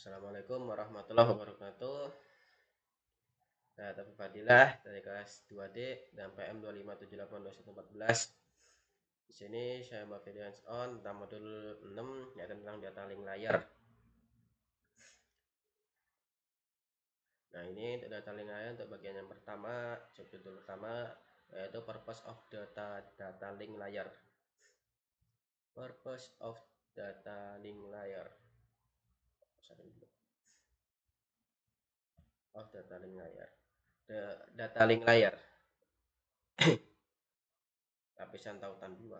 Assalamualaikum warahmatullahi wabarakatuh. Saya Taufik Fadilah dari kelas 2D dan PM 25782114. Di sini saya membuat video hands on tentang modul 6 yaitu tentang data link layar. Nah, ini untuk data link layar untuk bagian yang pertama, subjudul pertama yaitu purpose of data link layar. Purpose of data link layar. Data link layar. Data link layar. Lapisan tautan 2,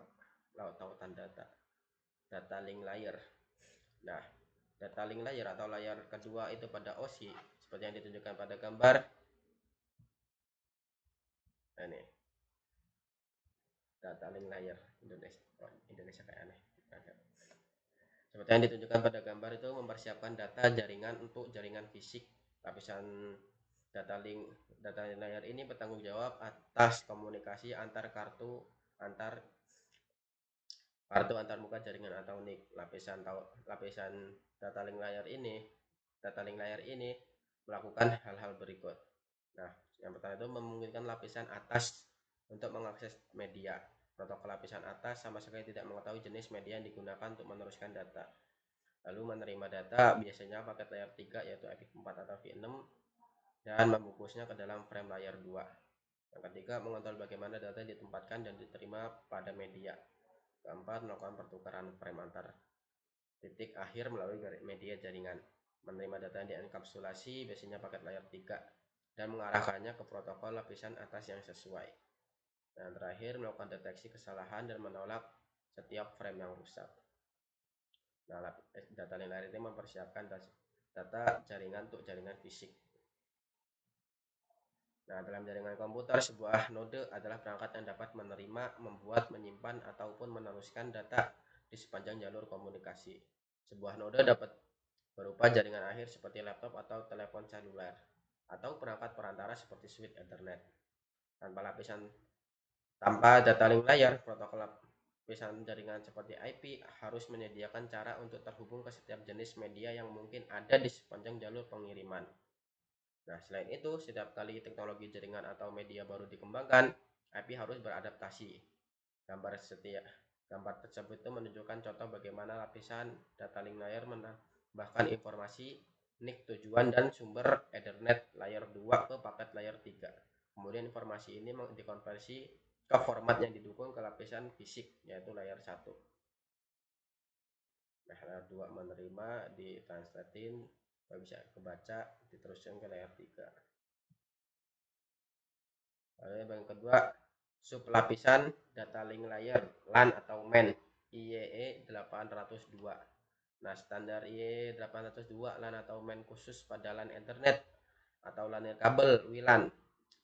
tautan data link layer. Nah, data link layer atau layar kedua itu pada OSI seperti yang ditunjukkan pada gambar ini. Data link layer Indonesia kayak aneh. Seperti yang ditunjukkan pada gambar itu mempersiapkan data jaringan untuk jaringan fisik. Lapisan data link layer ini bertanggung jawab atas komunikasi antar kartu antar muka jaringan atau NIC. Lapisan data link layer ini melakukan hal-hal berikut. Nah, yang pertama itu memungkinkan lapisan atas untuk mengakses media. Protokol lapisan atas sama sekali tidak mengetahui jenis media yang digunakan untuk meneruskan data. Lalu menerima data biasanya paket layar 3 yaitu IP4 atau V6 dan membungkusnya ke dalam frame layar 2. Yang ketiga, mengontrol bagaimana data ditempatkan dan diterima pada media. Keempat, melakukan pertukaran frame antar titik akhir melalui media jaringan. Menerima data yang dienkapsulasi biasanya paket layar 3 dan mengarahkannya ke protokol lapisan atas yang sesuai. Dan terakhir, melakukan deteksi kesalahan dan menolak setiap frame yang rusak. Nah, data link layer ini mempersiapkan data jaringan untuk jaringan fisik. Nah, dalam jaringan komputer, sebuah node adalah perangkat yang dapat menerima, membuat, menyimpan, ataupun meneruskan data di sepanjang jalur komunikasi. Sebuah node dapat berupa jaringan akhir seperti laptop atau telepon seluler, atau perangkat perantara seperti switch Ethernet. Tanpa data link layar, protokol lapisan jaringan seperti IP harus menyediakan cara untuk terhubung ke setiap jenis media yang mungkin ada di sepanjang jalur pengiriman. Nah, selain itu, setiap kali teknologi jaringan atau media baru dikembangkan, IP harus beradaptasi. Gambar tersebut itu menunjukkan contoh bagaimana lapisan data link layer menambahkan informasi NIC tujuan dan sumber Ethernet layer 2 ke paket layer 3. Kemudian informasi ini dikonversi ke format yang didukung ke lapisan fisik, yaitu layer 1. Nah, layer 2 menerima, ditranslatein, bisa kebaca, diteruskan ke layer 3. Lalu yang kedua, sublapisan data link layer LAN atau MAN IEE 802. Nah, standar IEE 802 LAN atau MAN khusus pada LAN Ethernet atau LAN nirkabel WLAN,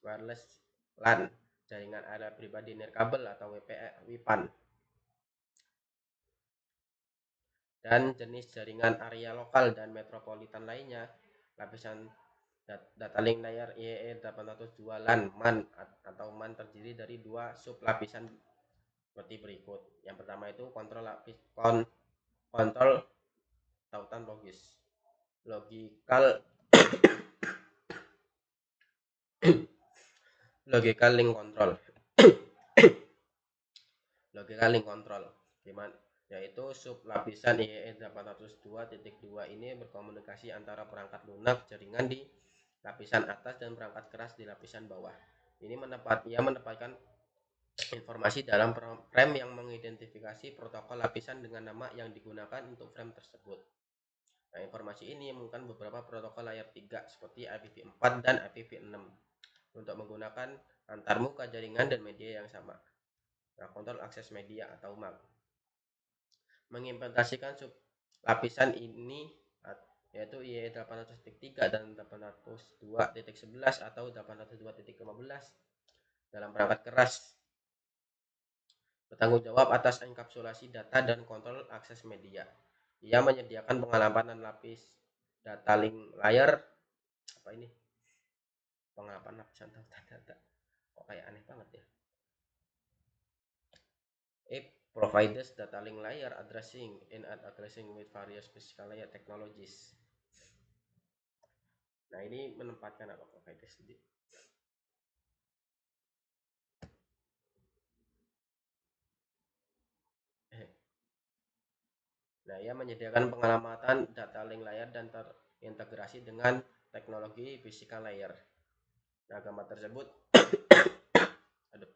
wireless LAN, jaringan area pribadi nirkabel atau WPAN, dan jenis jaringan area lokal dan metropolitan lainnya. Lapisan data link layer IEE 802 LAN MAN atau MAN terdiri dari dua sublapisan seperti berikut. Yang pertama itu kontrol tautan logical link control. Logical link control gimana, yaitu sublapisan IEE 802.2 ini berkomunikasi antara perangkat lunak jaringan di lapisan atas dan perangkat keras di lapisan bawah. Ini menempatkan informasi dalam frame yang mengidentifikasi protokol lapisan dengan nama yang digunakan untuk frame tersebut. Nah, informasi ini memungkinkan beberapa protokol layer 3 seperti IPv4 dan IPv6 untuk menggunakan antarmuka jaringan dan media yang sama. Nah, kontrol akses media atau MAC. Mengimplementasikan lapisan ini yaitu IEE 800.3 dan 802.11 atau 802.15 dalam perangkat keras bertanggung jawab atas enkapsulasi data dan kontrol akses media. Ia menyediakan pengalaman lapis data link layer pengalaman lapisan data. Kok kayak aneh banget ya. It provides data link layer addressing with various physical layer technologies. Nah, ini menempatkan apa provider sendiri. Nah, ia menyediakan pengamatan data link layar dan terintegrasi dengan teknologi physical layer. Nah, aduh,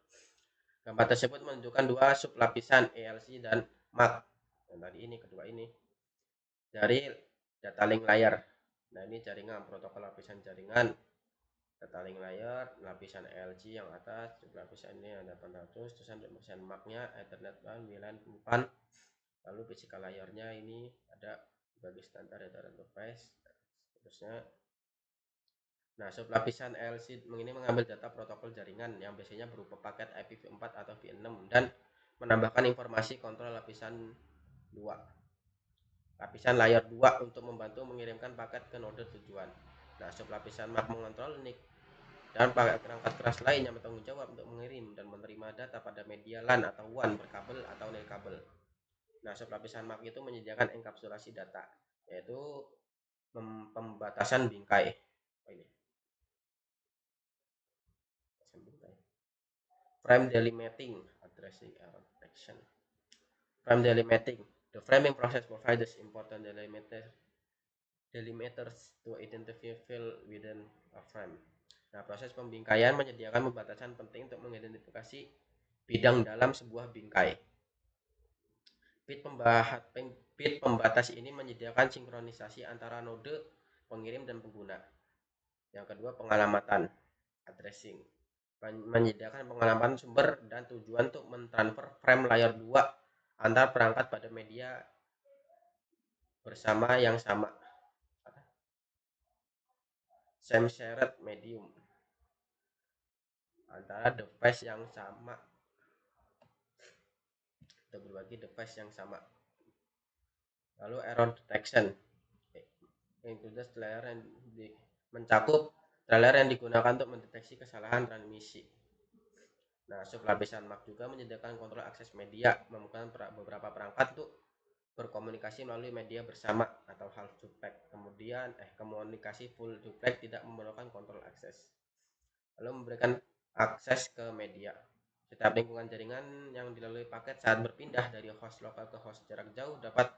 gambar tersebut menunjukkan dua sublapisan ELC dan MAC. Yang tadi ini, kedua ini dari data link layar. Nah, ini jaringan, protokol lapisan jaringan, data link layar, lapisan ELC yang atas, lapisan ini ada 800, terus ada lapisan MAC-nya, Ethernet LAN, WLAN 4, lalu physical layarnya ini ada bagi standar data interface, terusnya. Nah, sublapisan ELC ini mengambil data protokol jaringan yang biasanya berupa paket IPv4 atau v6 dan menambahkan informasi kontrol lapisan 2. Lapisan layar 2 untuk membantu mengirimkan paket ke node tujuan. Nah, sublapisan MAC mengontrol NIC dan perangkat keras lain yang bertanggung jawab untuk mengirim dan menerima data pada media LAN atau WAN berkabel atau nirkabel. Nah, sublapisan MAC itu menyediakan enkapsulasi data, yaitu pembatasan bingkai. Frame delimiting, addressing error detection. Frame delimiting. The framing process provides important delimiters to identify field within a frame. Nah, proses pembingkaian menyediakan pembatasan penting untuk mengidentifikasi bidang dalam sebuah bingkai. Bit pembatas ini menyediakan sinkronisasi antara node, pengirim, dan pengguna. Yang kedua, pengalamatan, addressing, menyediakan pengalamatan sumber dan tujuan untuk mentransfer frame layar 2 antar perangkat pada media bersama yang sama. Same shared medium antara device yang sama, untuk berbagi device yang sama. Lalu error detection, includes layer yang mencakup trailer yang digunakan untuk mendeteksi kesalahan transmisi. Nah, sublapisan MAC juga menyediakan kontrol akses media, memungkinkan beberapa perangkat untuk berkomunikasi melalui media bersama atau half duplex. Kemudian komunikasi full duplex tidak memerlukan kontrol akses. Lalu memberikan akses ke media. Setiap lingkungan jaringan yang dilalui paket saat berpindah dari host lokal ke host jarak jauh dapat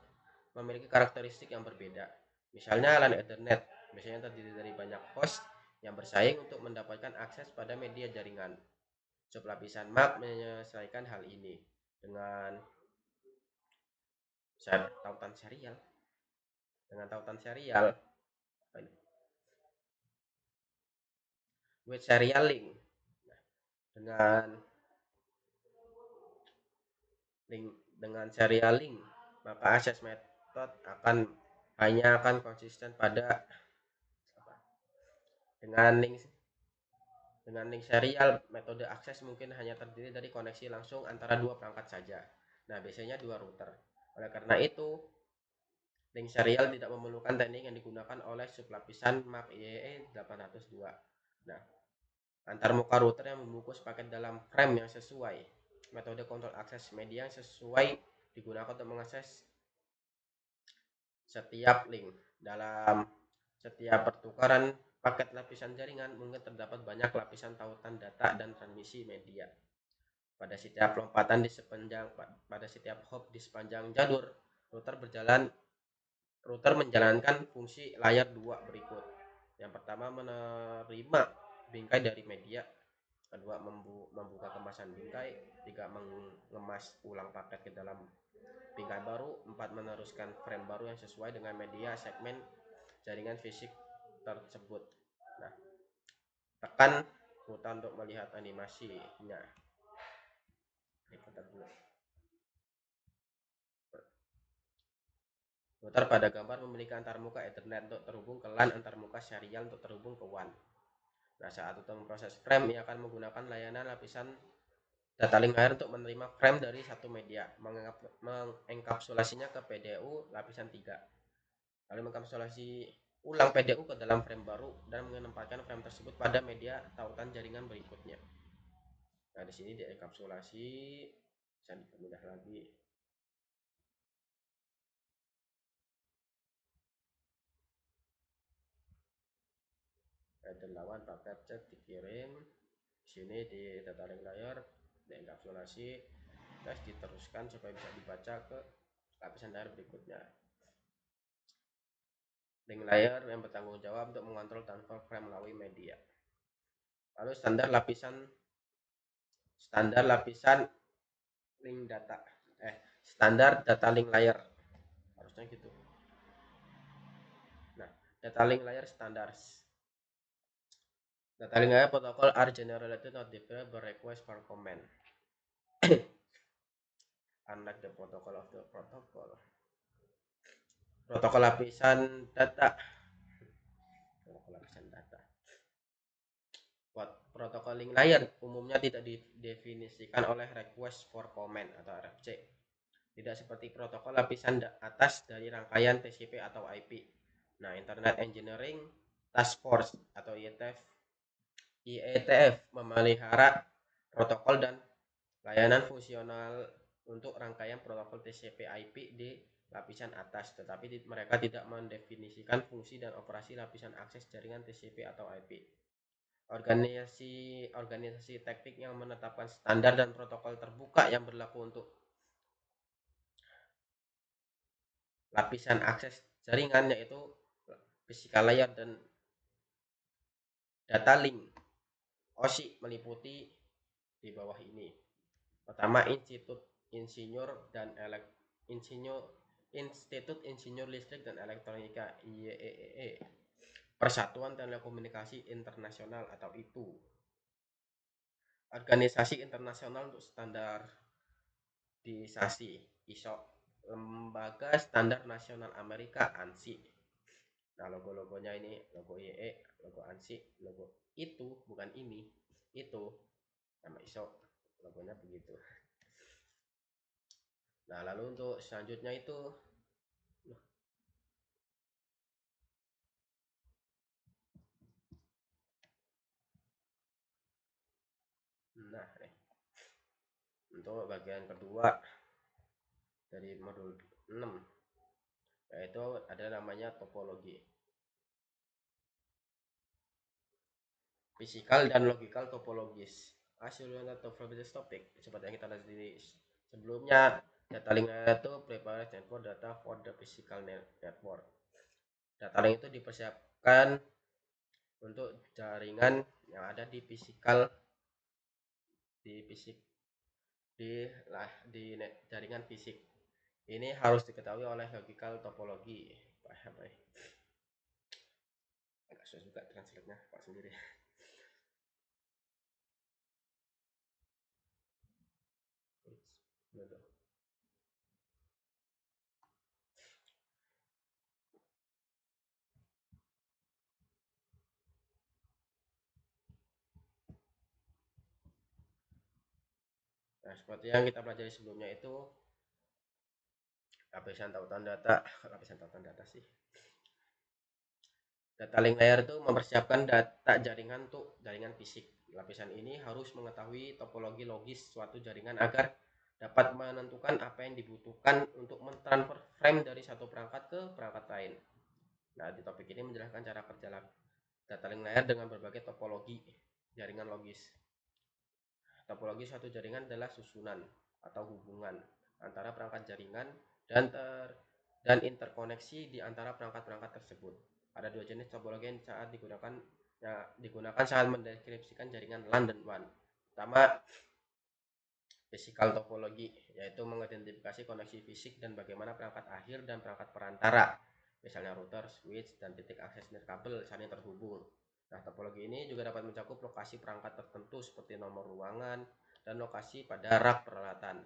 memiliki karakteristik yang berbeda. Misalnya LAN Ethernet biasanya terdiri dari banyak host yang bersaing untuk mendapatkan akses pada media jaringan. Sublapisan MAC menyelesaikan hal ini dengan tautan serial. With serial link. Dengan serial link, maka akses method hanya akan konsisten pada dengan link serial. Metode akses mungkin hanya terdiri dari koneksi langsung antara dua perangkat saja. Nah, biasanya dua router. Oleh karena itu, link serial tidak memerlukan teknik yang digunakan oleh sublapisan MAC IEEE 802. Nah, antar muka router yang membungkus paket dalam frame yang sesuai. Metode kontrol akses media yang sesuai digunakan untuk mengakses setiap link. Dalam setiap pertukaran paket lapisan jaringan mungkin terdapat banyak lapisan tautan data dan transmisi media. Pada setiap lompatan pada setiap hop di sepanjang jalur, router menjalankan fungsi layer 2 berikut. Yang pertama, menerima bingkai dari media. Kedua, membuka kemasan bingkai. Tiga, mengemas ulang paket ke dalam bingkai baru. 4, meneruskan frame baru yang sesuai dengan media segmen jaringan fisik tersebut. Nah, tekan button untuk melihat animasinya. Router pada gambar memiliki antarmuka Ethernet untuk terhubung ke LAN, antarmuka serial untuk terhubung ke WAN. Nah, saat itu memproses frame, ia akan menggunakan layanan lapisan data link layer untuk menerima frame dari satu media, mengenkapsulasinya ke PDU lapisan 3, lalu mengkapsulasi ulang PDU ke dalam frame baru dan menempatkan frame tersebut pada media tautan jaringan berikutnya. Nah, di sini dienkapsulasi, bisa dipindah lagi. dan lawan paket chat dikirim sini di data link layer, dienkapsulasi, terus diteruskan supaya bisa dibaca ke lapisan layer berikutnya. Link layer yang bertanggung jawab untuk mengontrol transfer frame melalui media. Lalu standar lapisan link data, standar data link layer, harusnya gitu. Nah, data link layer standards. Data link layer protocol are generally not developed by request for comment. Unlike the protocol of the protocol. Protokol lapisan data. Protokol link layer umumnya tidak didefinisikan oleh request for comment atau RFC. Tidak seperti protokol lapisan atas dari rangkaian TCP atau IP. Nah, Internet Engineering Task Force atau IETF memelihara protokol dan layanan fungsional untuk rangkaian protokol TCP/IP di lapisan atas, tetapi mereka tidak mendefinisikan fungsi dan operasi lapisan akses jaringan TCP atau IP. Organisasi teknik yang menetapkan standar dan protokol terbuka yang berlaku untuk lapisan akses jaringan yaitu physical layer dan data link OSI meliputi di bawah ini. Pertama, Institut Insinyur Listrik dan Elektronika IEEE, Persatuan Telekomunikasi Internasional atau ITU, Organisasi Internasional untuk Standarisasi ISO, Lembaga Standar Nasional Amerika ANSI. Nah, logo-logonya ini logo IEE, logo ANSI, logo itu bukan ini, itu sama ISO, logonya begitu. Nah, lalu untuk selanjutnya itu untuk bagian kedua dari modul 6 yaitu ada namanya topologi. Physical dan logical topologis. Hasilnya topologis topik seperti yang kita lihat di sebelumnya, data link itu prepare network data for the physical network. Data link itu dipersiapkan untuk jaringan yang ada di jaringan fisik. Ini harus diketahui oleh logical topologi. Agak susah juga translate-nya Pak sendiri. Nah, seperti yang kita pelajari sebelumnya itu lapisan tautan data sih. Data link layer itu mempersiapkan data jaringan untuk jaringan fisik. Lapisan ini harus mengetahui topologi logis suatu jaringan agar dapat menentukan apa yang dibutuhkan untuk mentransfer frame dari satu perangkat ke perangkat lain. Nah, di topik ini menjelaskan cara kerja data link layer dengan berbagai topologi jaringan logis. Topologi suatu jaringan adalah susunan atau hubungan antara perangkat jaringan dan interkoneksi di antara perangkat-perangkat tersebut. Ada dua jenis topologi yang digunakan saat mendeskripsikan jaringan LAN dan WAN. Pertama, physical topologi, yaitu mengidentifikasi koneksi fisik dan bagaimana perangkat akhir dan perangkat perantara, misalnya router, switch, dan titik akses nirkabel saling terhubung. Nah, topologi ini juga dapat mencakup lokasi perangkat tertentu seperti nomor ruangan dan lokasi pada rak peralatan.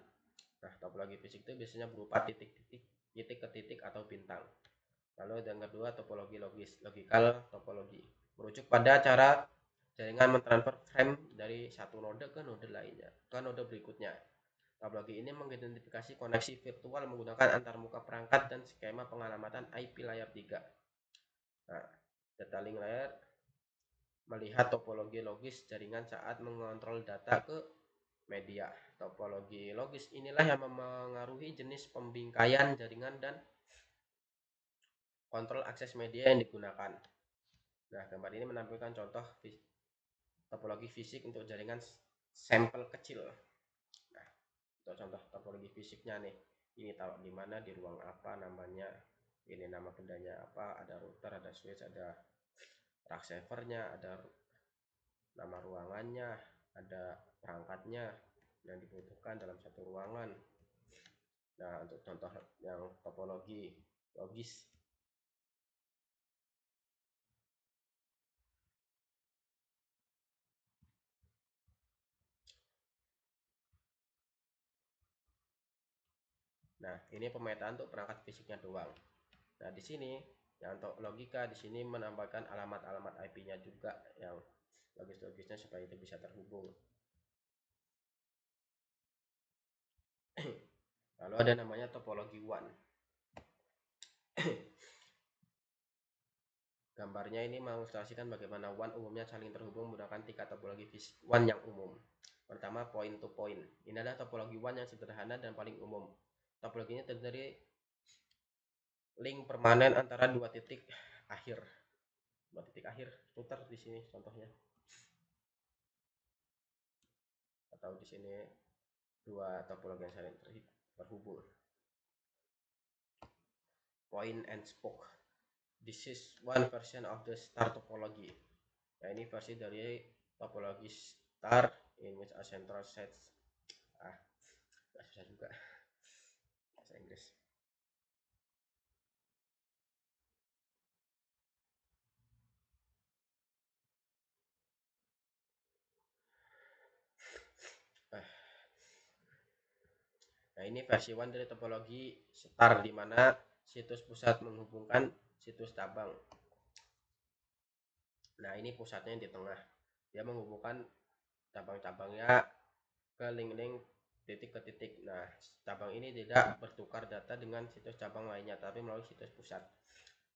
Nah, topologi fisik itu biasanya berupa titik ke titik atau bintang. Lalu yang kedua, topologi logical topologi, merujuk pada cara jaringan mentransfer frame dari satu node ke node berikutnya. Topologi ini mengidentifikasi koneksi virtual menggunakan antarmuka perangkat dan skema pengalamatan IP layer 3. Nah, data link layer melihat topologi logis jaringan saat mengontrol data ke media. Topologi logis inilah yang memengaruhi jenis pembingkaian jaringan dan kontrol akses media yang digunakan. Nah, gambar ini menampilkan contoh topologi fisik untuk jaringan sampel kecil. Nah, untuk contoh topologi fisiknya nih, ini taruh di mana, di ruang apa, namanya, ini nama bendanya apa, ada router, ada switch, ada receivernya, ada nama ruangannya, ada perangkatnya yang dibutuhkan dalam satu ruangan. Nah, untuk contoh yang topologi logis, nah ini pemetaan untuk perangkat fisiknya doang. Nah, di sini yang untuk logika, di sini menambahkan alamat-alamat IP-nya juga yang logis-logisnya supaya itu bisa terhubung. Lalu ada namanya topologi WAN. Gambarnya ini mengilustrasikan bagaimana WAN umumnya saling terhubung menggunakan 3 topologi fisik WAN yang umum. Pertama, point to point. Ini adalah topologi WAN yang sederhana dan paling umum. Topologinya terdiri link permanen antara dua titik akhir. Dua titik akhir, router di sini contohnya. Atau di sini dua topologi yang saling terhubung. Point and spoke. This is one version of the star topology. Nah, ini versi dari topologi star in which a central set. Susah juga bahasa Inggris. Nah, ini versi 1 dari topologi star, di mana situs pusat menghubungkan situs cabang. Nah, ini pusatnya di tengah. Dia menghubungkan cabang-cabangnya ke link-link titik ke titik. Nah, cabang ini tidak bertukar data dengan situs cabang lainnya, tapi melalui situs pusat.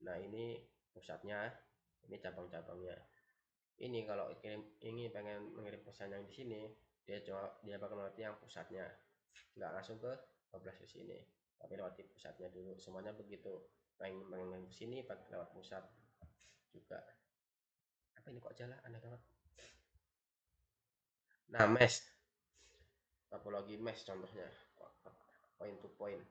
Nah, ini pusatnya, ini cabang-cabangnya. Ini kalau ini pengen mengirim pesan yang di sini, dia bakal melewati yang pusatnya, nggak langsung ke 12 ke sini, tapi lewat pusatnya dulu. Semuanya begitu, pengen ke sini pakai lewat pusat juga. Apa ini kok jalan aneh banget. Nah, mesh, topologi mesh contohnya, point to point.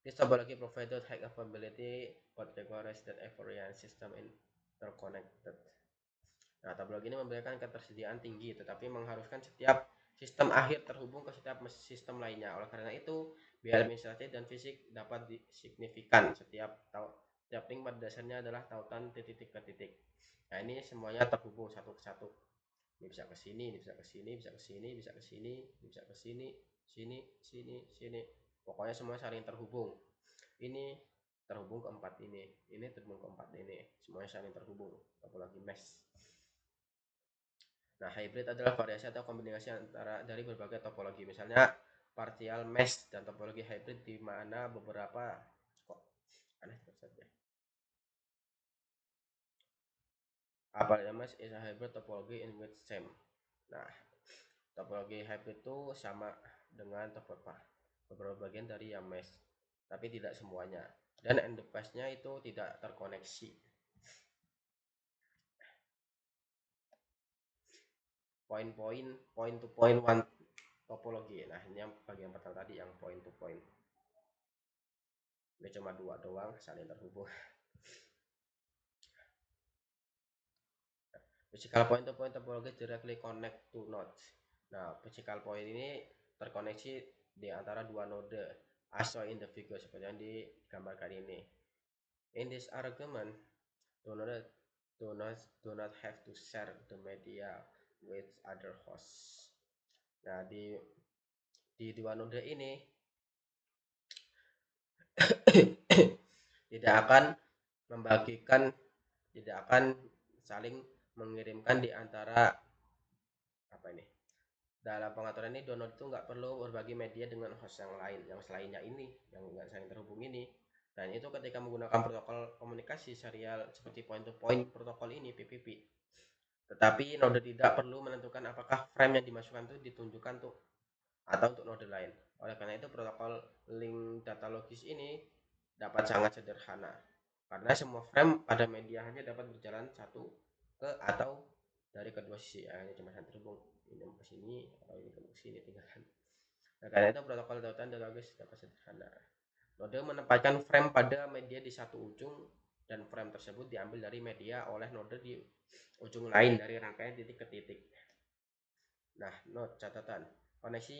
This topology provided high availability but requires that every system interconnected. Nah, topologi ini memberikan ketersediaan tinggi, tetapi mengharuskan setiap sistem akhir terhubung ke setiap sistem lainnya. Oleh karena itu, biaya administratif dan fisik dapat signifikan. Setiap link pada dasarnya adalah tautan titik ke titik. Nah, ini semuanya terhubung satu ke satu. Ini bisa ke sini, ini bisa ke sini, bisa ke sini, bisa ke sini, bisa ke sini, sini, sini, sini. Pokoknya semua saling terhubung. Ini terhubung ke empat ini terhubung ke empat ini. Semuanya saling terhubung. Topologi mesh. Nah, hybrid adalah variasi atau kombinasi antara dari berbagai topologi. Misalnya partial mesh dan topologi hybrid, di mana beberapa kok aneh saja. Partial mesh is a hybrid topology in which same. Nah, topologi hybrid itu sama dengan beberapa bagian dari yang mesh, tapi tidak semuanya. Dan endpoint-nya itu tidak terkoneksi. Point to point one topologi. Nah, ini yang bagian pertama tadi, yang point to point. Ini cuma dua doang saling terhubung. Physical point to point topology directly connect to nodes. Nah, physical point ini terkoneksi di antara dua node, as shown in the figure, seperti yang digambarkan ini. In this argument, do not have to share the media with other hosts. Nah, di dua node ini tidak akan membagikan, tidak akan saling mengirimkan di antara apa ini. Dalam pengaturan ini, download itu nggak perlu berbagi media dengan host yang lain, yang selainnya ini, yang nggak saling terhubung ini. Dan itu ketika menggunakan protokol komunikasi serial seperti point to point protokol ini, PPP. Tetapi node tidak perlu menentukan apakah frame yang dimasukkan itu ditunjukkan tuh atau untuk node lain. Oleh karena itu, protokol link data logis ini dapat sangat sederhana. karena semua frame pada media hanya dapat berjalan satu ke atau dari kedua sisi. Ini cuma terhubung ini ke sini atau ini ke sini tinggalkan. Nah, karena itu protokol tautan dialogis dapat sederhana. Node menempatkan frame pada media di satu ujung dan frame tersebut diambil dari media oleh node di ujung lain dari rangkaian titik ke titik. Nah, note catatan. Koneksi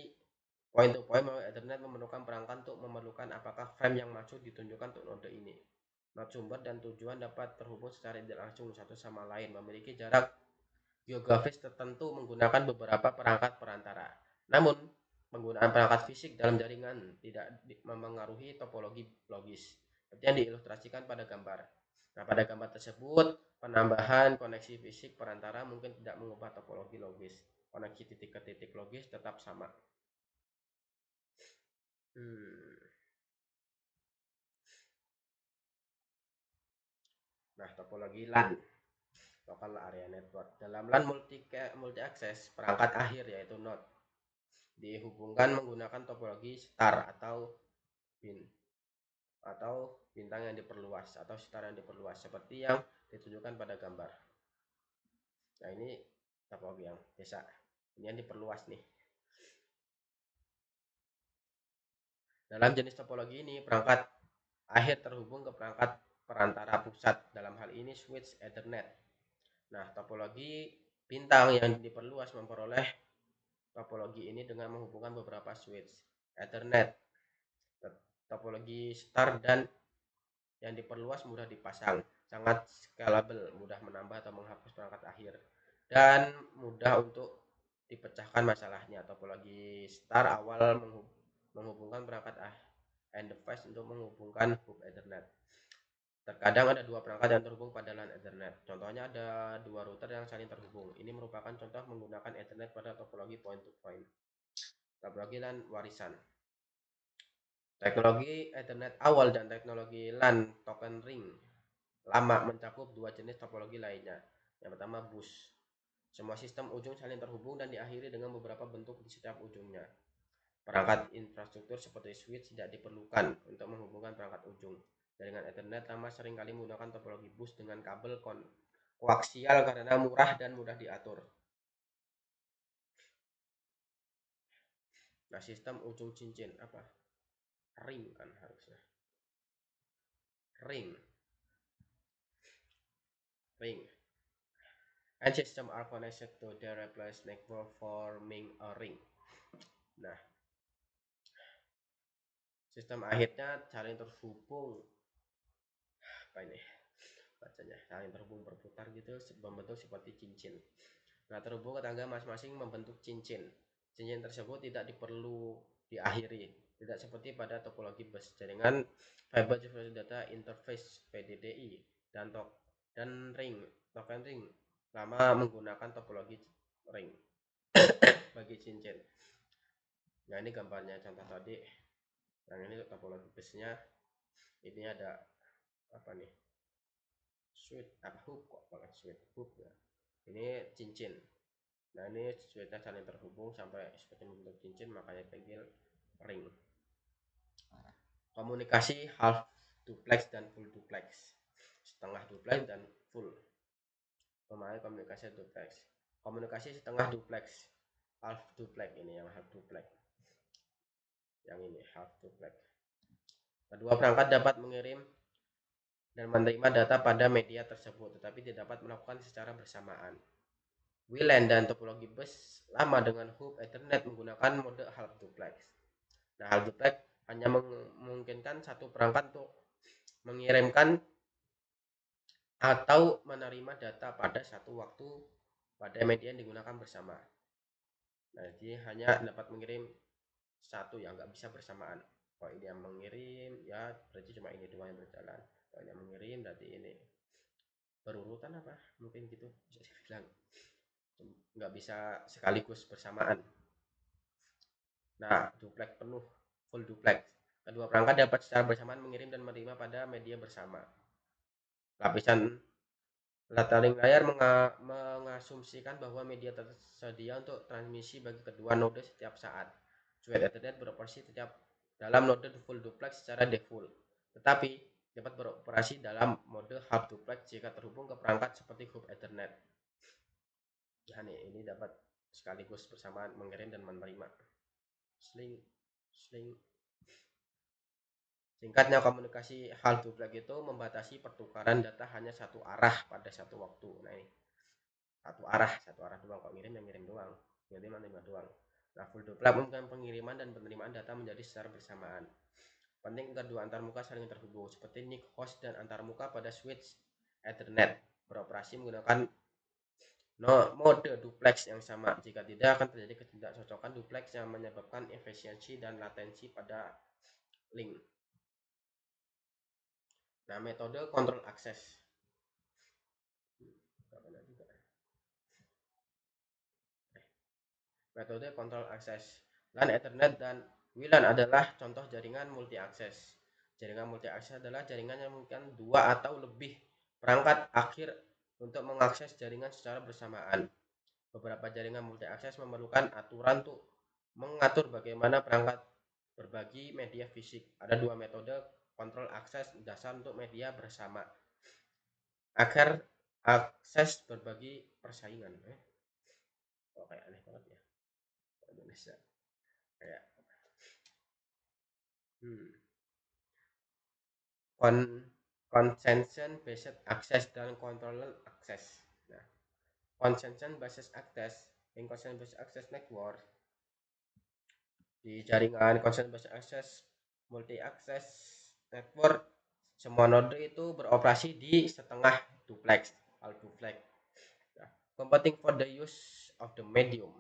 point to point melalui Ethernet memerlukan perangkat untuk memerlukan apakah frame yang masuk ditunjukkan untuk node ini. Node sumber dan tujuan dapat terhubung secara tidak langsung satu sama lain, memiliki jarak geografis tertentu menggunakan beberapa perangkat perantara. Namun, penggunaan perangkat fisik dalam jaringan tidak memengaruhi topologi logis, seperti yang diilustrasikan pada gambar. Nah, pada gambar tersebut, penambahan koneksi fisik perantara mungkin tidak mengubah topologi logis. Koneksi titik ke titik logis tetap sama. Nah, topologi LAN, Local Area Network. Dalam LAN multi akses, perangkat akhir yaitu node dihubungkan menggunakan topologi star atau bin atau bintang yang diperluas atau star yang diperluas seperti yang ditunjukkan pada gambar. Nah, ini topologi yang biasa. Ini yang diperluas nih. Dalam jenis topologi ini, perangkat akhir terhubung ke perangkat perantara pusat, dalam hal ini switch Ethernet. Nah, topologi bintang yang diperluas memperoleh topologi ini dengan menghubungkan beberapa switch Ethernet. Topologi star dan yang diperluas mudah dipasang, sangat scalable, mudah menambah atau menghapus perangkat akhir, dan mudah untuk dipecahkan masalahnya. Topologi star awal menghubungkan perangkat and device untuk menghubungkan hub Ethernet. Terkadang ada dua perangkat yang terhubung pada LAN Ethernet. Contohnya ada dua router yang saling terhubung. Ini merupakan contoh menggunakan Ethernet pada topologi point to point. Topologi LAN warisan. Teknologi Ethernet awal dan teknologi LAN token ring lama mencakup dua jenis topologi lainnya. Yang pertama bus. Semua sistem ujung saling terhubung dan diakhiri dengan beberapa bentuk di setiap ujungnya. Perangkat infrastruktur seperti switch tidak diperlukan untuk menghubungkan perangkat ujung. Jaringan Ethernet lama seringkali menggunakan topologi bus dengan kabel koaksial karena murah dan mudah diatur. Nah, sistem ujung cincin apa? Ring kan harusnya. Ring. And system are connected to the replace network forming a ring. Nah, sistem akhirnya saling terhubung. Apa ini bacanya? Saling terhubung berputar gitu, membentuk seperti cincin. Nah, terhubung ke tangga masing-masing membentuk cincin. Cincin tersebut tidak diperlu diakhiri, tidak seperti pada topologi bus. Jaringan Fiber Distributed Data Interface (PDDI) dan token ring lama menggunakan topologi ring bagi cincin. Nah, ini gambarnya contoh tadi. Yang ini topologi busnya. Ini ada apa nih? Switch hub kok pakai switch hub ya. Ini cincin. Nah, ini switchnya saling terhubung sampai seperti membentuk cincin, makanya panggil ring. Komunikasi half duplex dan full duplex. Setengah duplex dan full. Pemakai komunikasi duplex. Komunikasi setengah duplex. Half duplex ini yang half duplex. Yang ini half duplex. Kedua perangkat dapat mengirim dan menerima data pada media tersebut, tetapi tidak dapat melakukan secara bersamaan. WLAN dan topologi bus lama dengan hub Ethernet menggunakan mode half duplex. Nah, half duplex hanya memungkinkan satu perangkat untuk mengirimkan atau menerima data pada satu waktu pada media yang digunakan bersama. Nah, jadi hanya dapat mengirim satu, ya nggak bisa bersamaan. Kalau ini yang mengirim, ya berarti cuma ini dua yang berjalan. Kalau ini yang mengirim, berarti ini berurutan apa? Mungkin gitu bisa dibilang. Nggak bisa sekaligus bersamaan. Nah, duplex penuh, full duplex. Kedua perangkat dapat secara bersamaan mengirim dan menerima pada media bersama. Lapisan lateral layar mengasumsikan bahwa media tersedia untuk transmisi bagi kedua node setiap saat. Switch Ethernet beroperasi setiap dalam node full duplex secara default. Tetapi dapat beroperasi dalam mode half duplex jika terhubung ke perangkat seperti hub Ethernet. Nah, ini dapat sekaligus bersamaan mengirim dan menerima. Sling. Singkatnya, komunikasi half duplex itu membatasi pertukaran data hanya satu arah pada satu waktu. Nah, ini satu arah doang. Kok ngirim yang ngirim doang, menerima doang. Nah, full duplex memungkinkan pengiriman dan penerimaan data menjadi secara bersamaan. Penting kedua antarmuka saling terhubung, seperti NIC host dan antarmuka pada switch Ethernet beroperasi menggunakan mode duplex yang sama. Jika tidak, akan terjadi ketidakcocokan duplex yang menyebabkan efisiensi dan latensi pada link. Nah, metode kontrol akses. Metode kontrol akses. LAN Ethernet dan WLAN adalah contoh jaringan multi akses. Jaringan multi akses adalah jaringan yang memungkinkan dua atau lebih perangkat akhir untuk mengakses jaringan secara bersamaan. Beberapa jaringan multi akses memerlukan aturan untuk mengatur bagaimana perangkat berbagi media fisik. Ada dua metode kontrol akses dasar untuk media bersama agar akses berbagi persaingan. Oh, kayak aneh banget ya Indonesia. Kayak consensus based access dan controller access. Nah, consensus based access in consensus based access network di jaringan consensus based access multi access network, semua node itu beroperasi di setengah duplex, half duplex. Nah, competing for the use of the medium.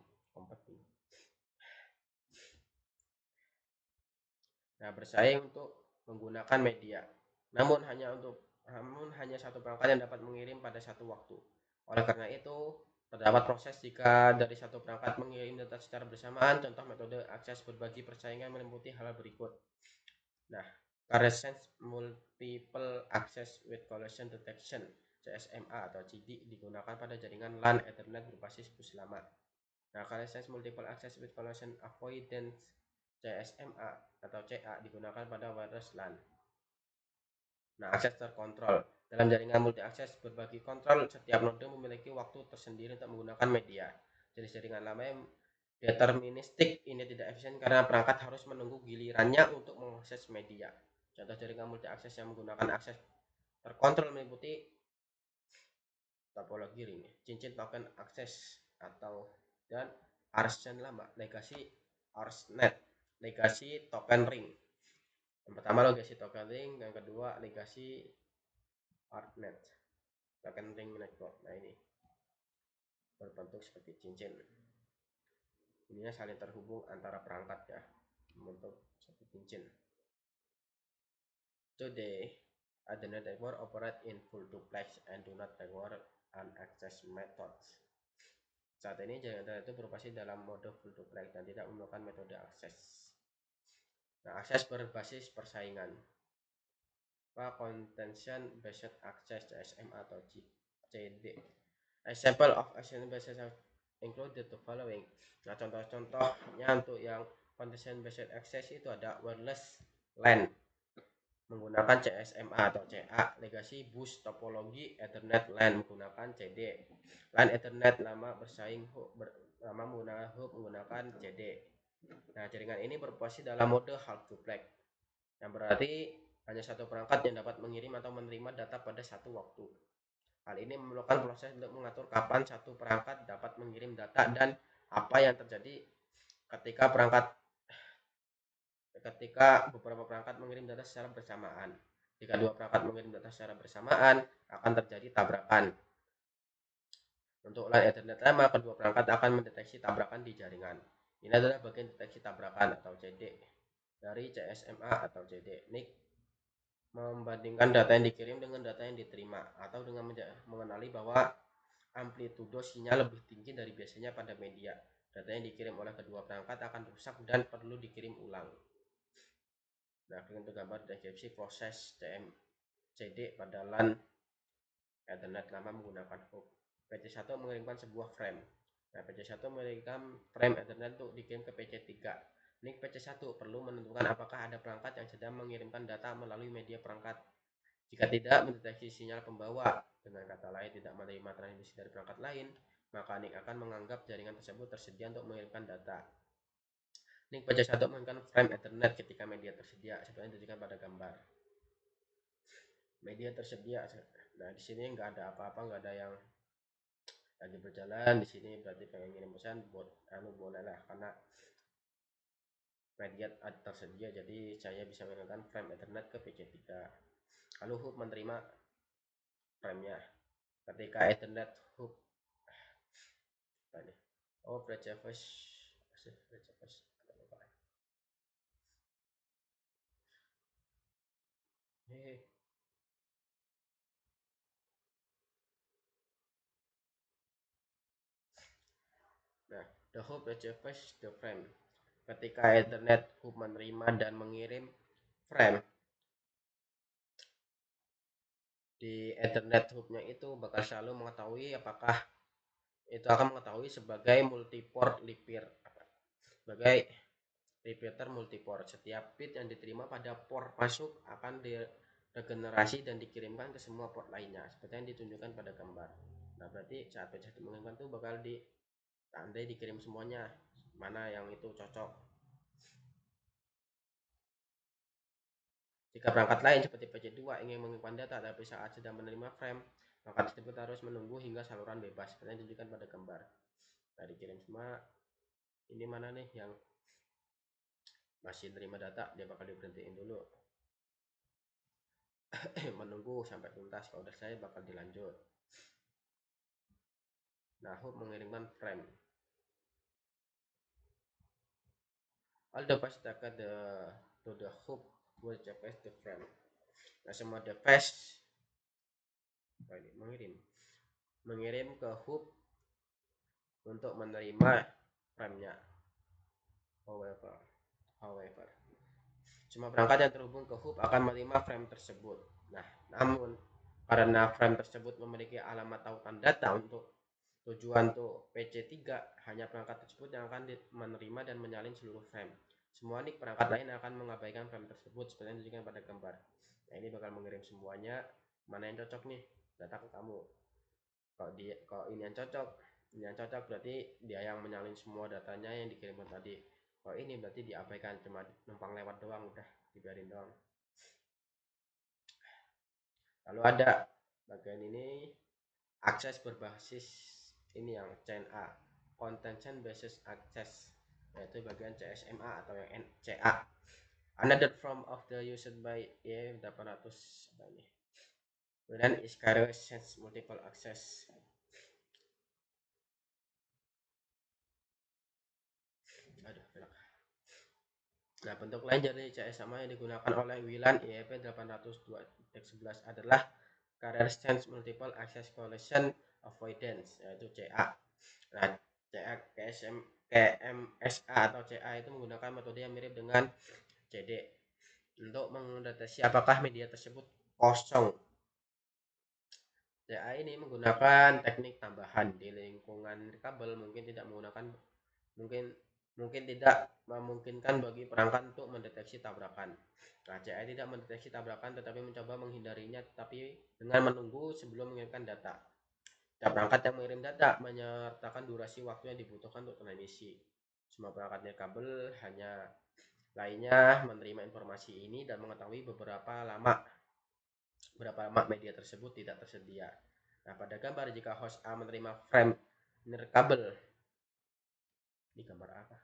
Nah, bersaing untuk menggunakan media. Namun hanya satu perangkat yang dapat mengirim pada satu waktu. Oleh karena itu, terdapat proses jika dari satu perangkat mengirim data secara bersamaan. Contoh metode akses berbagi persaingan meliputi hal berikut. Nah, Coherence Multiple Access with Collision Detection (CSMA) atau CD digunakan pada jaringan LAN Ethernet berbasis bus lama. Nah, Coherence Multiple Access with Collision Avoidance CSMA atau CA digunakan pada wireless LAN. Nah, akses terkontrol. Dalam jaringan multi akses berbagi kontrol, setiap node memiliki waktu tersendiri untuk menggunakan media. Jenis jaringan lama yang deterministik ini tidak efisien karena perangkat harus menunggu gilirannya untuk mengakses media. Contoh jaringan multi akses yang menggunakan akses terkontrol meliputi topologi ring, cincin token akses atau dan ARSNet lama, legacy ARSNet, legacy token ring. Yang pertama legacy token ring, yang kedua legacy ARPANET, token ring network. Nah, ini berbentuk seperti cincin. Ininya saling terhubung antara perangkat ya, membentuk seperti cincin. Today, Ethernet network operate in full duplex and do not require an access methods. Saat ini jaringan internet itu beroperasi dalam mode full duplex dan tidak memerlukan metode akses. Nah, akses berbasis persaingan. Contention based access CSM atau CD. Example of access based include the following. Nah, contoh-contohnya untuk yang contention based access itu ada wireless LAN menggunakan CSMA atau CA, legacy bus topologi Ethernet LAN menggunakan CD, LAN Ethernet lama bersaing lama menggunakan hub menggunakan CD. Nah, jaringan ini beroperasi dalam mode half duplex, yang berarti hanya satu perangkat yang dapat mengirim atau menerima data pada satu waktu. Hal ini memerlukan proses untuk mengatur kapan satu perangkat dapat mengirim data dan apa yang terjadi ketika beberapa perangkat mengirim data secara bersamaan. Jika dua perangkat mengirim data secara bersamaan, akan terjadi tabrakan. Untuk LAN Ethernet lama, kedua perangkat akan mendeteksi tabrakan di jaringan. Ini adalah bagian deteksi tabrakan atau CD dari CSMA atau CD. NIC membandingkan data yang dikirim dengan data yang diterima, atau dengan mengenali bahwa amplitudo sinyal lebih tinggi dari biasanya pada media. Data yang dikirim oleh kedua perangkat akan rusak dan perlu dikirim ulang. Nah, untuk gambar deskripsi proses CD pada LAN Ethernet lama menggunakan hub. PC1 mengirimkan sebuah frame. Nah, PC1 mengirimkan frame Ethernet untuk dikirim ke PC3. NIC PC1 perlu menentukan apakah ada perangkat yang sedang mengirimkan data melalui media perangkat Jika tidak mendeteksi sinyal pembawa, dengan kata lain tidak menerima transmisi dari perangkat lain, maka NIC akan menganggap jaringan tersebut tersedia untuk mengirimkan data. NIC PC1 menginginkan frame Ethernet ketika media tersedia, seperti yang ditunjukkan pada gambar. Media tersedia. Nah, di sini nggak ada apa-apa, nggak ada yang lagi berjalan. Di sini berarti pengen ngirim pesan buat boleh lah, karena media tersedia, jadi saya bisa menggunakan frame Ethernet ke PC3. Lalu hub menerima frame-nya ketika Ethernet hub Bridgefast Nah, the hub Bridgefast the frame. Ketika Ethernet hub menerima dan mengirim frame, di Ethernet hubnya itu bakal selalu mengetahui apakah itu akan mengetahui sebagai multiport sebagai repeater multiport. Setiap bit yang diterima pada port masuk akan diregenerasi dan dikirimkan ke semua port lainnya, seperti yang ditunjukkan pada gambar. Nah, berarti saat PC1 mengirimkan itu bakal andai dikirim semuanya, mana yang itu cocok. Jika perangkat lain seperti PC2 ingin mengirimkan data tapi saat sedang menerima frame, maka tersebut harus menunggu hingga saluran bebas, seperti yang ditunjukkan pada gambar. Nah, dikirim semua. Ini mana nih yang masih menerima data, dia bakal diberhentiin dulu. Menunggu sampai tuntas. Kalau udah selesai bakal dilanjut. Nah, hub mengirimkan frame. All device dekat to the hub will device the frame. Nah, semua device mengirim ke hub untuk menerima frame-nya. However, semua perangkat yang terhubung ke hub akan menerima frame tersebut. Nah, namun karena frame tersebut memiliki alamat tautan data untuk tujuan tuh PC3, hanya perangkat tersebut yang akan menerima dan menyalin seluruh frame. Semua NIC perangkat lain akan mengabaikan frame tersebut, seperti yang ditunjukkan pada gambar. Nah, ini bakal mengirim semuanya, mana yang cocok nih data ke kamu. Kalau ini yang cocok berarti dia yang menyalin semua datanya yang dikirimkan tadi. Kalau ini berarti diabaikan, cuma numpang lewat doang, udah dibiarin doang. Lalu ada bagian ini, akses berbasis ini yang chain A, contention basis access, yaitu bagian CSMA atau yang CA. Another form of the used by E800 ini. Kemudian is carrier sense multiple access. Nah, bentuk lain dari CSMA yang digunakan oleh WLAN EIP802.11 adalah carrier sense multiple access collision avoidance, yaitu CA. Nah, CA KMSA atau CA itu menggunakan metode yang mirip dengan CD untuk mendeteksi apakah media tersebut kosong. CA ini menggunakan teknik tambahan di lingkungan kabel, mungkin tidak memungkinkan bagi perangkat untuk mendeteksi tabrakan. Nah, CA tidak mendeteksi tabrakan tetapi mencoba menghindarinya, tetapi dengan menunggu sebelum mengirimkan data. Perangkat yang mengirim data menyertakan durasi waktu yang dibutuhkan untuk transmisi. Semua perangkat nirkabel hanya lainnya menerima informasi ini dan mengetahui berapa lama media tersebut tidak tersedia. Nah, pada gambar, jika host A menerima frame nirkabel, ini gambar apa?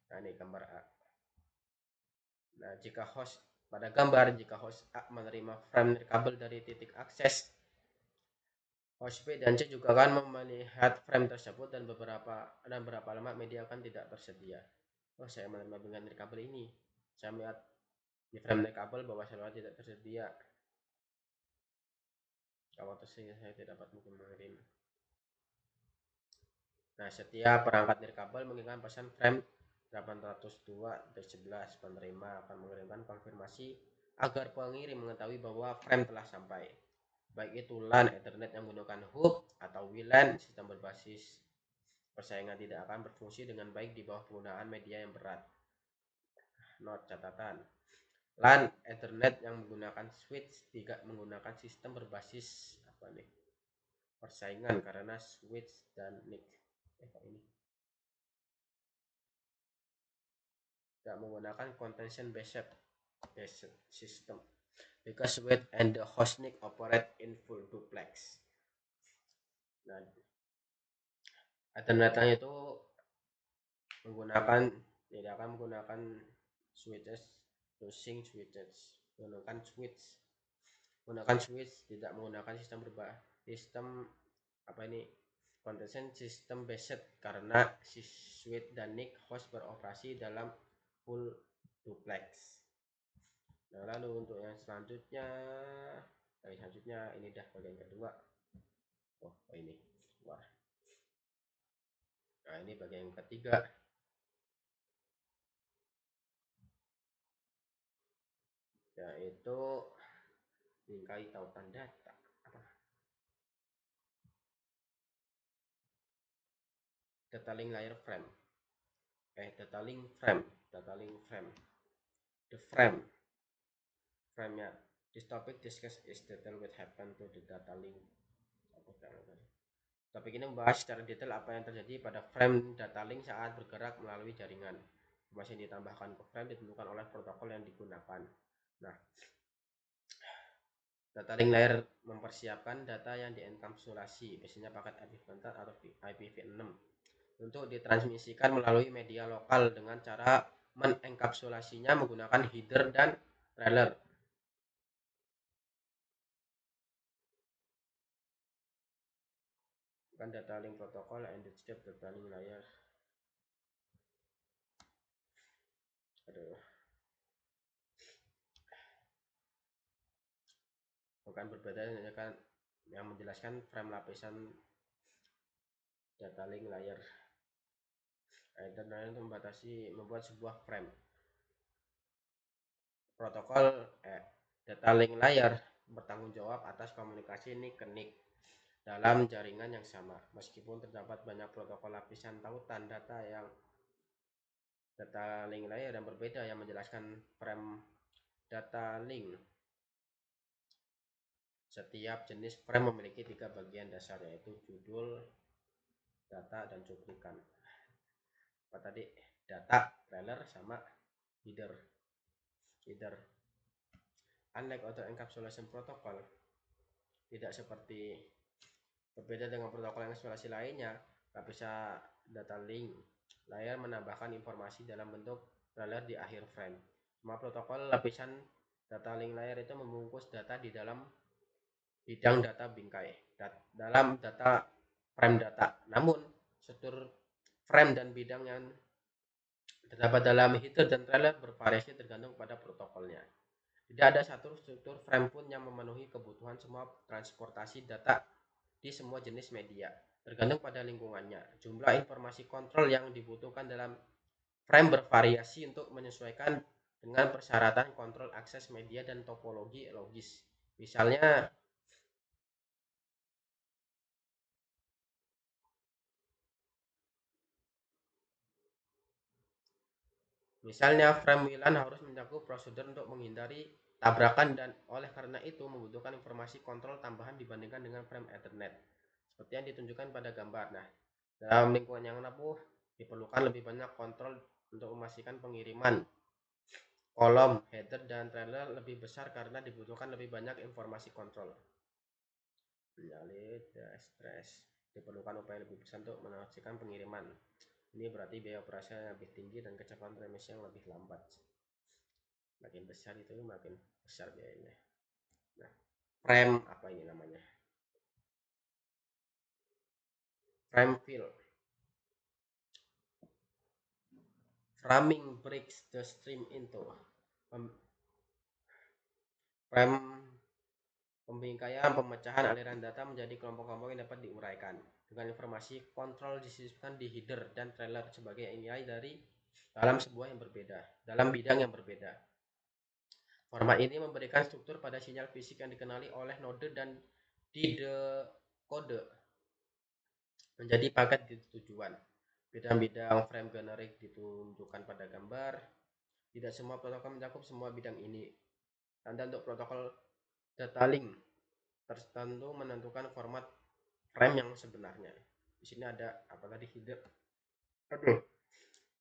Nah, ini gambar A. Nah, jika host A menerima frame nirkabel dari titik akses, host B dan C juga akan melihat frame tersebut dan berapa lama media akan tidak tersedia. Oh, saya menerima dengan nirkabel ini. Saya melihat di frame nirkabel bahwa saluran tidak tersedia. Kalau tersedia saya tidak dapat mungkin mengirim. Nah, setiap perangkat nirkabel mengirimkan pesan frame 802.11. Penerima akan mengirimkan konfirmasi agar pengirim mengetahui bahwa frame telah sampai. Baik itu LAN Ethernet yang menggunakan hub atau WLAN, sistem berbasis persaingan tidak akan berfungsi dengan baik di bawah penggunaan media yang berat. Not catatan, LAN Ethernet yang menggunakan switch tidak menggunakan sistem berbasis persaingan karena switch dan NIC ini tidak menggunakan contention based system because switch and the host NIC operate in full duplex. Nah, Ethernet itu tidak akan menggunakan switches using switches menggunakan switch tidak menggunakan sistem contention system based karena si switch dan NIC host beroperasi dalam full duplex. Nah, lalu untuk yang selanjutnya ini dah bagian kedua. Ini wah. Nah, ini bagian yang ketiga, yaitu bingkai tautan data. Data link layer frame. Data link frame. The frame-nya. This topic discuss is detail what happen to the data link. Topik ini membahas secara detail apa yang terjadi pada frame data link saat bergerak melalui jaringan. Informasi yang ditambahkan ke frame ditentukan oleh protokol yang digunakan. Nah, data link layer mempersiapkan data yang dienkapsulasi, biasanya paket IPv4 atau IPv6, untuk ditransmisikan melalui media lokal dengan cara mengenkapsulasinya menggunakan header dan trailer. Bukan data link protokol and the step data link layer. Bukan berbeda kan yang menjelaskan frame lapisan data link layer. Internet membuat sebuah frame protokol data link layer bertanggung jawab atas komunikasi NIC ke NIC dalam jaringan yang sama. Meskipun terdapat banyak protokol lapisan tautan data link layer yang berbeda yang menjelaskan frame data link. Setiap jenis frame memiliki 3 bagian dasar, yaitu judul, data, dan cuplikan. Apa tadi? Data, trailer, sama header. Unlike other encapsulation protocol, berbeda dengan protokol enkapsulasi lainnya, lapisan data link layer menambahkan informasi dalam bentuk trailer di akhir frame. Semua protokol lapisan data link layer itu membungkus data di dalam bidang data bingkai dalam data frame data. Namun struktur frame dan bidang yang terdapat dalam header dan trailer bervariasi tergantung pada protokolnya. Tidak ada satu struktur frame pun yang memenuhi kebutuhan semua transportasi data di semua jenis media, tergantung pada lingkungannya. Jumlah informasi kontrol yang dibutuhkan dalam frame bervariasi untuk menyesuaikan dengan persyaratan kontrol akses media dan topologi logis. Misalnya frame WLAN harus mencakup prosedur untuk menghindari tabrakan dan oleh karena itu membutuhkan informasi kontrol tambahan dibandingkan dengan frame Ethernet. Seperti yang ditunjukkan pada gambar. Nah, dalam lingkungan yang rapuh diperlukan lebih banyak kontrol untuk memastikan pengiriman kolom, header, dan trailer lebih besar karena dibutuhkan lebih banyak informasi kontrol. Penyalin stres diperlukan upaya lebih besar untuk memastikan pengiriman. Ini berarti biaya operasi yang lebih tinggi dan kecepatan transmisi yang lebih lambat. Makin besar itu makin besar biayanya. Nah, frame apa ini namanya? Frame fill. Framing breaks the stream into frame. Pembingkaian pemecahan aliran data menjadi kelompok-kelompok yang dapat diuraikan dengan informasi kontrol disisipkan di header dan trailer sebagai nilai dari dalam bidang yang berbeda. Format ini memberikan struktur pada sinyal fisik yang dikenali oleh node dan didekode menjadi paket tujuan. Bidang-bidang frame generik ditunjukkan pada gambar. Tidak semua protokol mencakup semua bidang ini. Tanda untuk protokol data link tertentu menentukan format frame yang sebenarnya. Di sini ada apa tadi, header.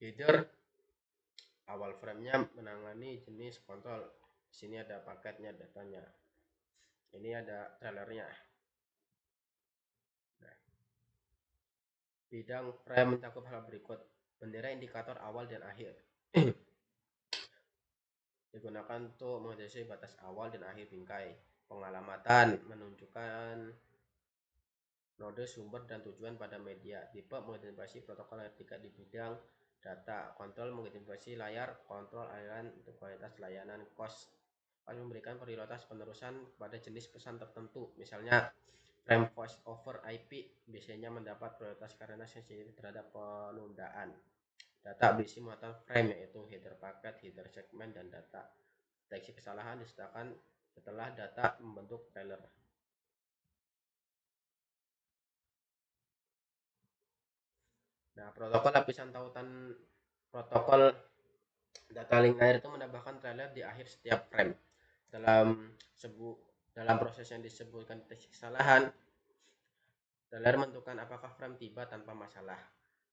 Header awal framenya menangani jenis kontrol. Di sini ada paketnya, datanya. Ini ada trailernya. Nah, bidang frame mencakup hal berikut: bendera, indikator awal dan akhir. Digunakan untuk mendeteksi batas awal dan akhir bingkai. Pengalamatan menunjukkan node sumber dan tujuan pada media. Tipe mengidentifikasi protokol layer 3 di bidang data. Kontrol mengidentifikasi layar, kontrol aliran untuk kualitas layanan. Cost memberikan prioritas penerusan pada jenis pesan tertentu. Misalnya frame voice over IP biasanya mendapat prioritas karena sensitif terhadap penundaan. Data berisi muatan frame yaitu header paket, header segmen, dan data. Deteksi kesalahan disertakan setelah data membentuk trailer. Nah, protokol lapisan tautan protokol data link layer itu menambahkan trailer di akhir setiap frame. Dalam proses yang disebutkan deteksi kesalahan, trailer menentukan apakah frame tiba tanpa masalah.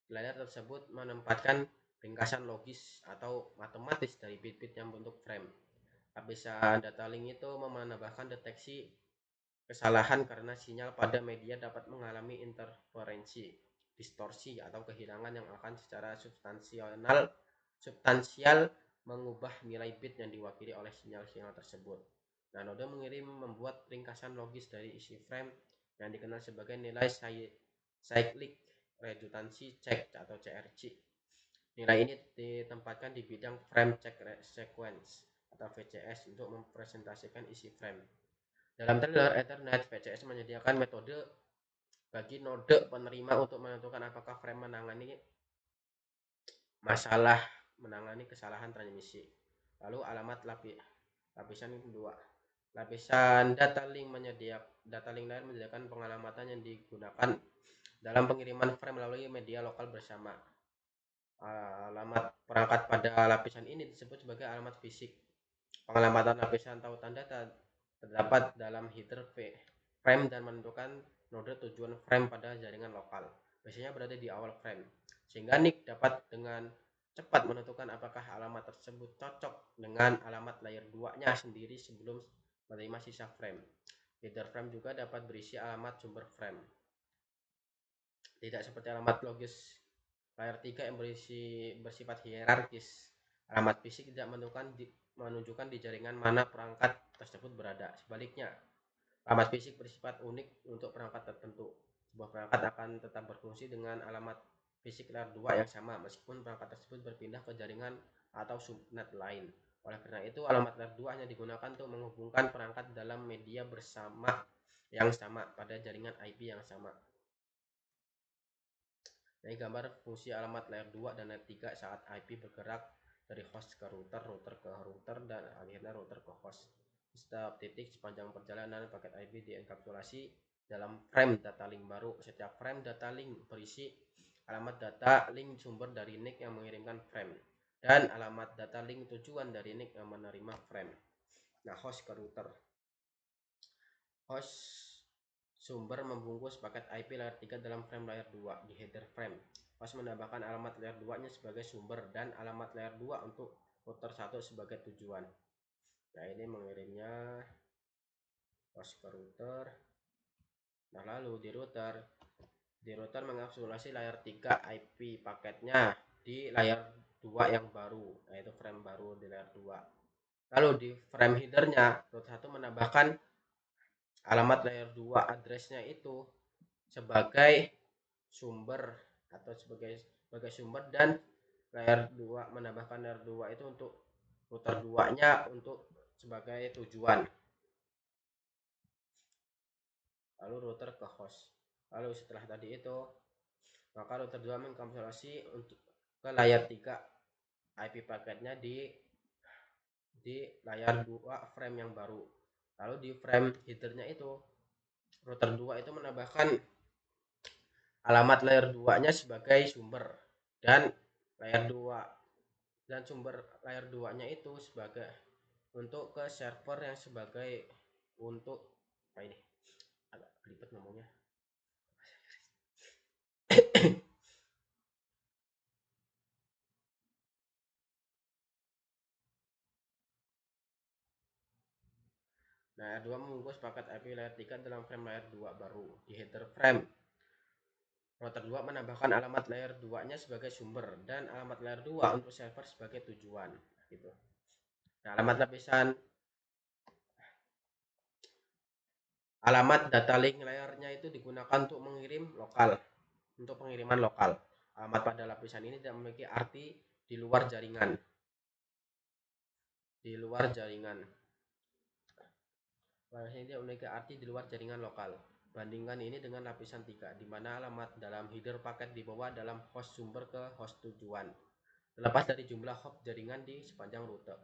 Trailer tersebut menempatkan ringkasan logis atau matematis dari bit-bit yang bentuk frame. Lapisan data link itu menambahkan deteksi kesalahan karena sinyal pada media dapat mengalami interferensi, distorsi, atau kehilangan yang akan secara substansial mengubah nilai bit yang diwakili oleh sinyal-sinyal tersebut. Nah, node mengirim membuat ringkasan logis dari isi frame yang dikenal sebagai nilai cyclic redundancy check atau CRC. Nilai ini ditempatkan di bidang frame check sequence atau VCS untuk mempresentasikan isi frame. Dalam trailer Ethernet, VCS menyediakan metode bagi node penerima untuk menentukan apakah frame menangani kesalahan transmisi. Lalu alamat lapisan kedua. Lapisan data link layer menyediakan pengalamatan yang digunakan dalam pengiriman frame melalui media lokal bersama. Alamat perangkat pada lapisan ini disebut sebagai alamat fisik. Pengalamatan lapisan tautan data terdapat dalam header frame dan menentukan node tujuan frame pada jaringan lokal. Biasanya berada di awal frame, sehingga NIC dapat dengan cepat menentukan apakah alamat tersebut cocok dengan alamat layer 2-nya sendiri sebelum menerima sisa frame. Header frame juga dapat berisi alamat sumber frame. Tidak seperti alamat logis layer 3 yang bersifat hierarkis. Alamat fisik tidak menunjukkan di jaringan mana perangkat tersebut berada. Sebaliknya, alamat fisik bersifat unik untuk perangkat tertentu. Sebuah perangkat akan tetap berfungsi dengan alamat fisik layer 2 yang sama meskipun perangkat tersebut berpindah ke jaringan atau subnet lain. Oleh karena itu, alamat layer 2 hanya digunakan untuk menghubungkan perangkat dalam media yang sama pada jaringan IP yang sama. Ini gambar fungsi alamat layer 2 dan layer 3 saat IP bergerak dari host ke router, router ke router, dan akhirnya router ke host. Setiap titik sepanjang perjalanan paket IP dienkapsulasi dalam frame data link baru. Setiap frame data link berisi alamat data link sumber dari NIC yang mengirimkan frame dan alamat data link tujuan dari NIC yang menerima frame. Nah, host ke router. Host sumber membungkus paket IP layer 3 dalam frame layer 2 di header frame. Host menambahkan alamat layer 2-nya sebagai sumber dan alamat layer 2 untuk router 1 sebagai tujuan. Nah, ini mengirimnya host ke router. Nah, lalu di router mengabsulasi layer 3 IP paketnya di layer 2 yang baru, yaitu frame baru di layer 2. Lalu di frame headernya, router 1 menambahkan alamat layer 2 addressnya itu sebagai sumber dan layer 2 menambahkan layer 2 itu untuk router 2-nya untuk sebagai tujuan. Lalu router ke host. Lalu setelah tadi itu, maka router 2 mengkapsulasi untuk ke layer 3 IP paketnya di layer 2 frame yang baru. Lalu di frame headernya itu, router 2 itu menambahkan alamat layer 2-nya sebagai sumber dan layer 2 dan sumber layer 2-nya itu sebagai untuk ke server yang sebagai untuk apa ini, agak ribet ngomongnya. Nah, layer 2 membungkus paket IP layer 3 dalam frame layer 2 baru. Di header frame, router 2 menambahkan alamat layer 2-nya sebagai sumber dan alamat layer 2 untuk server sebagai tujuan. Gitu. Nah, alamat data link layernya itu digunakan untuk mengirim lokal, untuk pengiriman lokal. Alamat pada lapisan ini tidak memiliki arti di luar jaringan. Di luar jaringan. Lapisan ini tidak memiliki arti di luar jaringan lokal. Bandingkan ini dengan lapisan 3, di mana alamat dalam header paket dibawa dalam host sumber ke host tujuan, terlepas dari jumlah hop jaringan di sepanjang rute.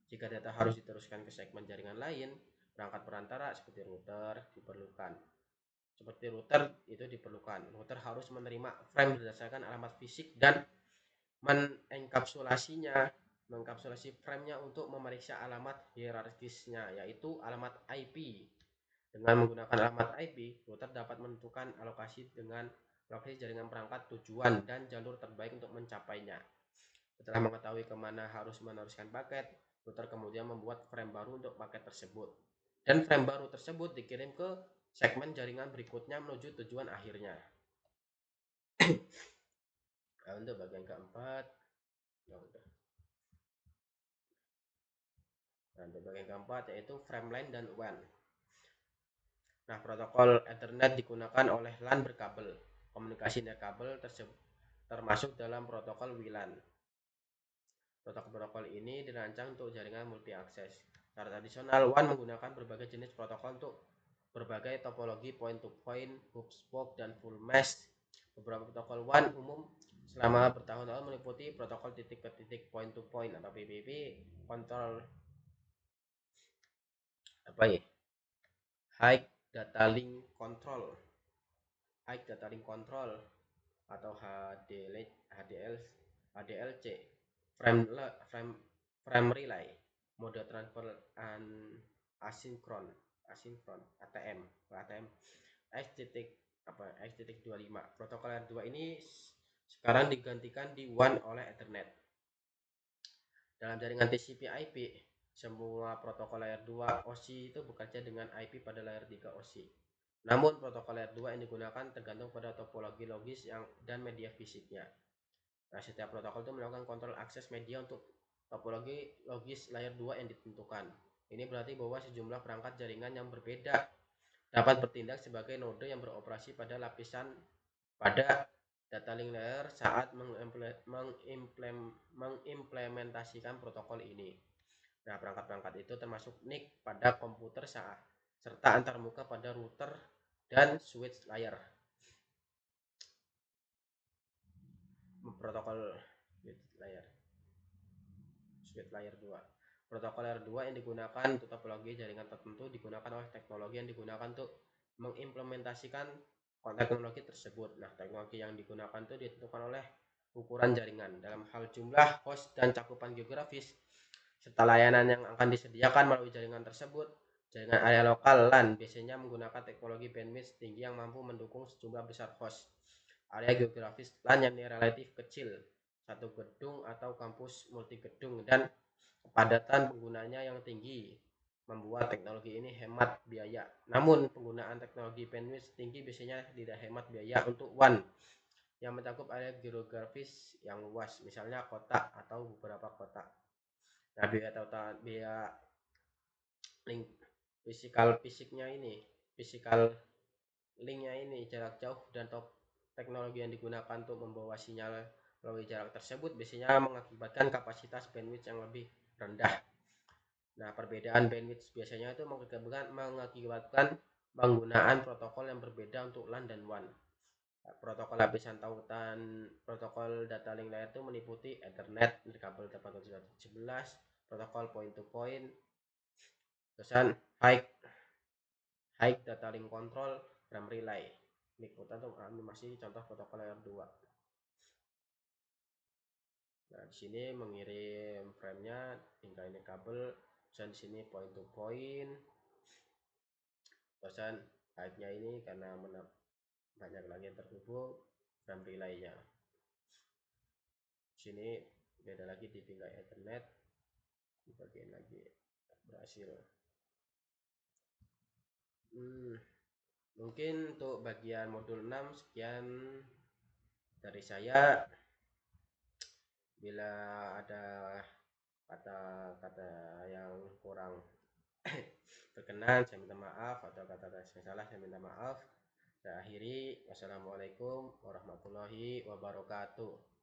Jika data harus diteruskan ke segmen jaringan lain, perangkat perantara seperti router diperlukan. Router harus menerima frame berdasarkan alamat fisik dan mengkapsulasi frame-nya untuk memeriksa alamat hierarkisnya, yaitu alamat IP. Dengan menggunakan alamat IP, router dapat menentukan lokasi jaringan perangkat tujuan dan jalur terbaik untuk mencapainya. Setelah mengetahui kemana harus meneruskan paket, router kemudian membuat frame baru untuk paket tersebut. Dan frame baru tersebut dikirim ke segmen jaringan berikutnya menuju tujuan akhirnya. Nah, untuk bagian keempat, untuk bagian keempat yaitu frame line dan WAN. Nah, protokol Ethernet digunakan oleh LAN berkabel. Komunikasi nirkabel termasuk dalam protokol WLAN. Protokol ini dirancang untuk jaringan multi akses. Secara tradisional, WAN menggunakan berbagai jenis protokol untuk berbagai topologi point-to-point, hub spoke, dan full mesh. Beberapa protokol WAN umum selama bertahun-tahun meliputi protokol titik-ke-titik point-to-point atau PPP, kontrol High Data Link Control atau HDLC, frame relay, mode transfer asynchron ATM X.25. Protokol R2 ini sekarang digantikan di WAN oleh Ethernet. Dalam jaringan TCP/IP, semua protokol layer 2 OSI itu bekerja dengan IP pada layer 3 OSI. Namun protokol layer 2 yang digunakan tergantung pada topologi logis dan media fisiknya. Nah, setiap protokol itu melakukan kontrol akses media untuk topologi logis layer 2 yang ditentukan. Ini berarti bahwa sejumlah perangkat jaringan yang berbeda dapat bertindak sebagai node yang beroperasi pada data link layer saat mengimplementasikan protokol ini. Nah, perangkat-perangkat itu termasuk NIC pada komputer serta antarmuka pada router dan switch layer. Protokol switch layer 2. Protokol layer 2 yang digunakan untuk topologi jaringan tertentu digunakan oleh teknologi yang digunakan untuk mengimplementasikan teknologi tersebut. Nah, teknologi yang digunakan itu ditentukan oleh ukuran jaringan dalam hal jumlah host dan cakupan geografis serta layanan yang akan disediakan melalui jaringan tersebut. Jaringan area lokal LAN biasanya menggunakan teknologi bandwidth tinggi yang mampu mendukung sejumlah besar host. Area geografis LAN yang relatif kecil, satu gedung atau kampus multi gedung, dan kepadatan penggunanya yang tinggi membuat teknologi ini hemat biaya. Namun penggunaan teknologi bandwidth tinggi biasanya tidak hemat biaya untuk WAN yang mencakup area geografis yang luas, misalnya kota atau beberapa kota. Nah, biaya link fisikal linknya ini, jarak jauh dan teknologi yang digunakan untuk membawa sinyal melalui jarak tersebut biasanya mengakibatkan kapasitas bandwidth yang lebih rendah. Nah, perbedaan bandwidth biasanya itu mengakibatkan penggunaan protokol yang berbeda untuk LAN dan WAN. Protokol lapisan tautan protokol data link layer itu meliputi Ethernet, kabel 802.11, protokol point-to-point, pesan high data link control, frame relay. Ini masih contoh protokol layer 2. Nah, di sini mengirim frame-nya tinggal ini kabel, dan di sini point to point. Pesan hype-nya ini karena banyak lagi yang terhubung, frame relay-nya. Di sini beda lagi di tingkat Ethernet, di bagian lagi berhasil. Mungkin untuk bagian modul 6 sekian dari saya. Bila ada kata-kata yang kurang berkenan, saya minta maaf, atau kata-kata yang salah saya minta maaf. Saya akhiri, wassalamualaikum warahmatullahi wabarakatuh.